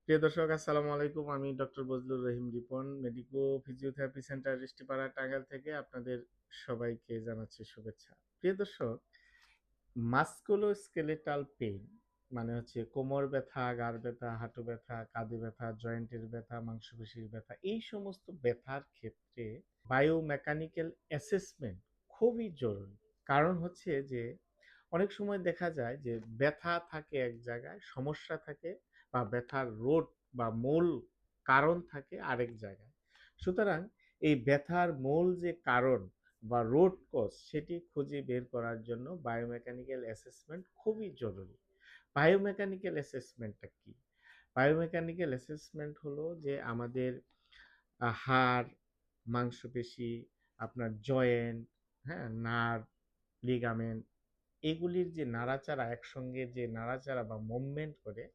প্রিয় দর্শক, আসসালামু আলাইকুম। আমি doctor Bazlur Rahim Ripon, medico physiotherapy centre Rishtipara, Tangail থেকে আপনাদের সবাইকে জানাচ্ছি শুভেচ্ছা। প্রিয় দর্শক, মাস্কুলোস্কেলেটাল পেইন মানে হচ্ছে কোমর ব্যথা, ঘাড় ব্যথা, হাঁটু ব্যথা, কাঁধে ব্যথা, জয়েন্টের ব্যথা, মাংসপেশির ব্যথা, এই সমস্ত ব্যথার ক্ষেত্রে বায়োমেকানিক্যাল অ্যাসেসমেন্ট খুবই জরুরি। কারণ হচ্ছে যে অনেক সময় দেখা যায় যে ব্যথা থাকে এক জায়গায়, সমস্যা থাকে বা ব্যথার রোট বা মূল কারণ থাকে আরেক জায়গায়। সুতরাং এই ব্যথার মূল যে কারণ বা রুট কজ সেটি খুঁজে বের করার জন্য বায়োমেকানিক্যাল অ্যাসেসমেন্ট খুবই জরুরি। বায়োমেকানিক্যাল অ্যাসেসমেন্টটা কি? বায়োমেকানিক্যাল অ্যাসেসমেন্ট হলো যে আমাদের হাড়, মাংসপেশি, আপনার জয়েন্ট, হ্যাঁ, নার্ভ, লিগামেন্ট, এগুলির যে নাড়াচাড়া, একসঙ্গে যে নাড়াচাড়া বা মুভমেন্ট করে,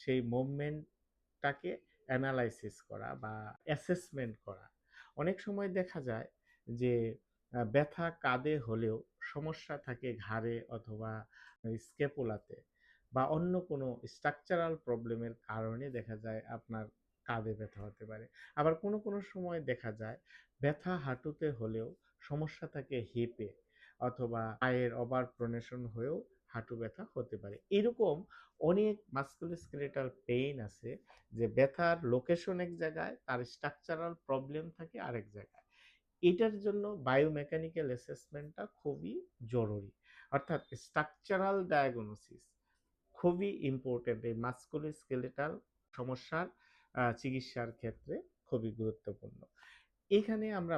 সেই মুভমেন্টটাকে অ্যানালাইসিস করা বা অ্যাসেসমেন্ট করা। অনেক সময় দেখা যায় যে ব্যথা কাঁধে হলেও সমস্যা থাকে ঘাড়ে অথবা স্ক্যাপুলাতে, বা অন্য কোনো স্ট্রাকচারাল প্রবলেমের কারণে দেখা যায় আপনার কাঁধে ব্যথা হতে পারে। আবার কোনো কোনো সময় দেখা যায় ব্যথা হাঁটুতে হলেও সমস্যা থাকে হিপে অথবা পায়ের ওভার প্রোনেশন হয়েও হাঁটু ব্যথা হতে পারে। এরকম অনেক মাস্কুলোস্কেলেটাল পেইন আছে যে ব্যথার লোকেশন এক জায়গায়, তার স্ট্রাকচারাল প্রবলেম থাকে আরেক জায়গায়। এটার জন্য বায়োমেকানিক্যাল অ্যাসেসমেন্টটা খুবই জরুরি। অর্থাৎ স্ট্রাকচারাল ডায়াগনোসিস খুবই ইম্পর্টেন্ট এই মাস্কুলোস্কেলেটাল সমস্যার চিকিৎসার ক্ষেত্রে খুবই গুরুত্বপূর্ণ। এখানে আমরা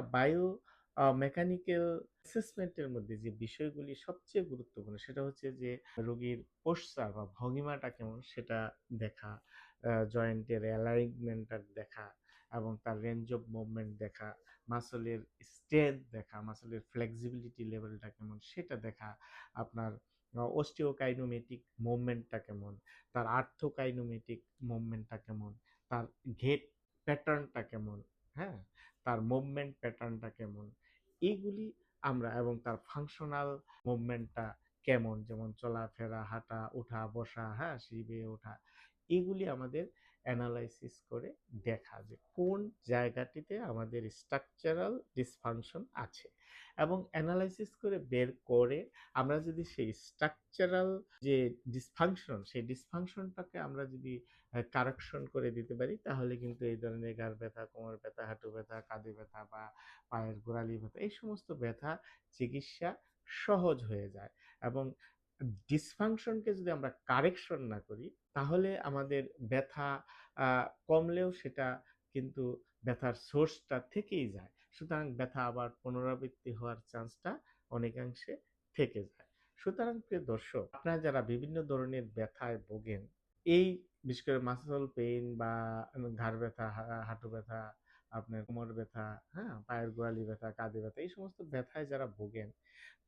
মেকানিক্যাল অ্যাসেসমেন্টের মধ্যে যে বিষয়গুলি সবচেয়ে গুরুত্বপূর্ণ সেটা হচ্ছে যে রোগীর পোশ্চার বা ভঙ্গিমাটা কেমন সেটা দেখা, জয়েন্টের অ্যালাইনমেন্টটা দেখা এবং তার রেঞ্জ অফ মুভমেন্ট দেখা, মাসলের স্ট্রেংথ দেখা, মাসলের ফ্লেক্সিবিলিটি লেভেলটা কেমন সেটা দেখা, আপনার অস্টিওকাইনোমেটিক মুভমেন্টটা কেমন, তার আর্থোকাইনোমেটিক মুভমেন্টটা কেমন, তার ঘেট প্যাটার্নটা কেমন, হ্যাঁ, তার মুভমেন্ট প্যাটার্নটা কেমন, এইগুলি আমরা, এবং তার ফাংশনাল মুভমেন্টটা কেমন, যেমন চলাফেরা, হাঁটা, ওঠা, বসা, হ্যাঁ, সিঁড়ি বেয়ে ওঠা, এগুলি আমাদের অ্যানালাইসিস করে দেখা যে কোন জায়গাটিতে আমাদের স্ট্রাকচারাল ডিসফাংশন আছে, এবং অ্যানালাইসিস করে বের করে আমরা যদি সেই স্ট্রাকচারাল যে ডিসফাংশন, সেই ডিসফাংশনটাকে আমরা যদি কারেকশন করে দিতে পারি, তাহলে কিন্তু এই ধরনের ঘাড় ব্যথা, কোমর ব্যথা, হাঁটু ব্যথা, কাঁধে ব্যথা বা পায়ের গোড়ালি ব্যথা, এই সমস্ত ব্যথা চিকিৎসা সহজ হয়ে যায়। এবং ডিসফাংশনকে যদি আমরা কারেকশন না করি, তাহলে আমাদের ব্যথা কমলেও সেটা কিন্তু ব্যথার সোর্সটা থেকেই যায়। সুতরাং ব্যথা আবার পুনরাবৃত্তি হওয়ার চান্সটা অনেকাংশে থেকে যায়। সুতরাং প্রিয় দর্শক, আপনারা যারা বিভিন্ন ধরনের ব্যথায় ভোগেন, এই বিশেষ করে মাসল পেইন বা ঘাড় ব্যথা, হাঁটু ব্যথা, আপনার কোমর ব্যথা, হ্যাঁ, পায়ের গোড়ালি ব্যথা, কাঁধে ব্যথা, এই সমস্ত ব্যথায় যারা ভোগেন,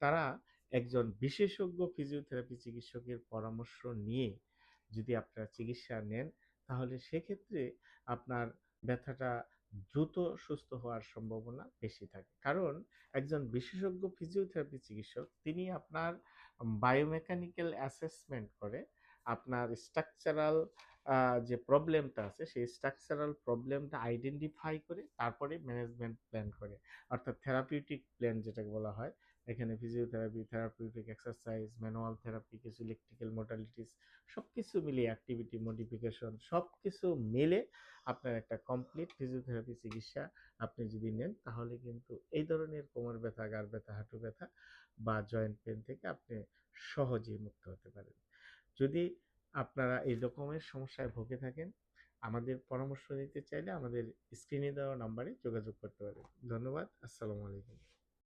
তারা একজন বিশেষজ্ঞ ফিজিওথেরাপি চিকিৎসকের পরামর্শ নিয়ে যদি আপনারা চিকিৎসা নেন, তাহলে সেক্ষেত্রে আপনার ব্যথাটা দ্রুত সুস্থ হওয়ার সম্ভাবনা বেশি থাকে। কারণ একজন বিশেষজ্ঞ ফিজিওথেরাপি চিকিৎসক তিনি আপনার বায়োমেকানিক্যাল অ্যাসেসমেন্ট করে আপনার স্ট্রাকচারাল যে প্রবলেমটা আছে সেই স্ট্রাকচারাল প্রবলেমটা আইডেন্টিফাই করে তারপরে ম্যানেজমেন্ট প্ল্যান করে, অর্থাৎ থেরাপিউটিক প্ল্যান যেটাকে বলা হয়। এখানে physiotherapy, therapeutic exercise, manual therapy, কিছু ইলেকট্রিক্যাল মডালিটিস, সবকিছু মিলিয়ে অ্যাক্টিভিটি মডিফিকেশন সবকিছু মিলে আপনার একটা কমপ্লিট ফিজিওথেরাপি চিকিৎসা আপনি যদি নেন, তাহলে কিন্তু এই ধরনের কোমর ব্যথা, ঘাড় ব্যথা, হাঁটু ব্যথা বা জয়েন্ট পেন থেকে আপনি সহজেই মুক্ত হতে পারেন। যদি আপনারা এই রকমের সমস্যায় ভুগে থাকেন, আমাদের পরামর্শ নিতে চাইলে আমাদের স্ক্রিনে দেওয়া নাম্বারে যোগাযোগ করতে পারেন। ধন্যবাদ। আসসালামু আলাইকুম।